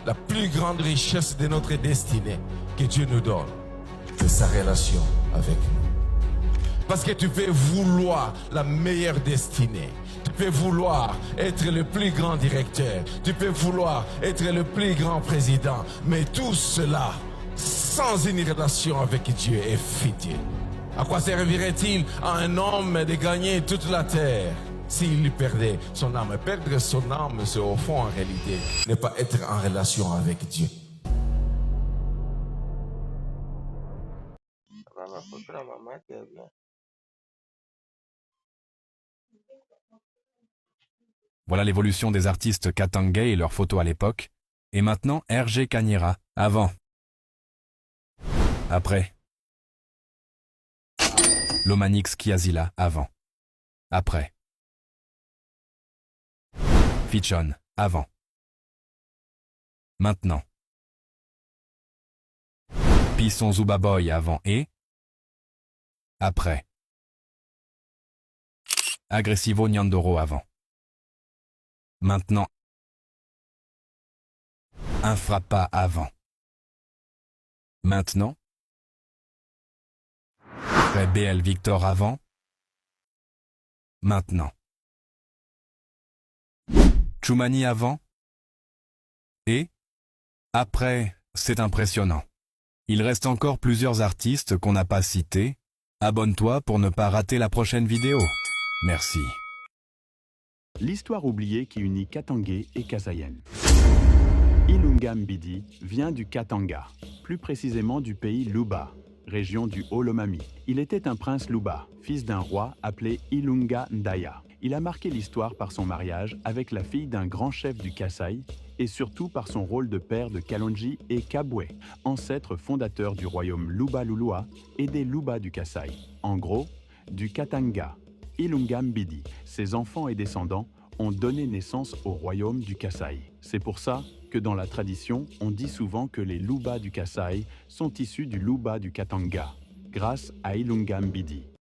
La plus grande richesse de notre destinée que Dieu nous donne, c'est sa relation avec nous. Parce que tu peux vouloir la meilleure destinée. Tu peux vouloir être le plus grand directeur. Tu peux vouloir être le plus grand président. Mais tout cela, sans une relation avec Dieu, est futile. À quoi servirait-il à un homme de gagner toute la terre s'il perdait son âme? Perdre son âme, c'est au fond en réalité ne pas être en relation avec Dieu. Voilà l'évolution des artistes Katanga et leurs photos à l'époque. Et maintenant, Hergé Cagnera, avant. Après. Lomanix Kiazila, avant. Après. Fichon, avant. Maintenant. Pisson Zubaboy, avant et. Après. Agressivo Nyandoro, avant. Maintenant. Infrappa, avant. Maintenant. BL Victor, avant. Maintenant. Choumani, avant. Et. Après, c'est impressionnant. Il reste encore plusieurs artistes qu'on n'a pas cités. Abonne-toi pour ne pas rater la prochaine vidéo. Merci. L'histoire oubliée qui unit Katangé et Kasaïen. Ilunga Mbidi vient du Katanga, plus précisément du pays Luba, région du Haut-Lomami. Il était un prince Luba, fils d'un roi appelé Ilunga Ndaya. Il a marqué l'histoire par son mariage avec la fille d'un grand chef du Kasaï et surtout par son rôle de père de Kalonji et Kabwe, ancêtres fondateurs du royaume Luba-Lulua et des Luba du Kasaï. En gros, du Katanga, Ilunga Mbidi, ses enfants et descendants ont donné naissance au royaume du Kasaï. C'est pour ça que dans la tradition, on dit souvent que les Luba du Kasaï sont issus du Luba du Katanga, grâce à Ilunga Mbidi.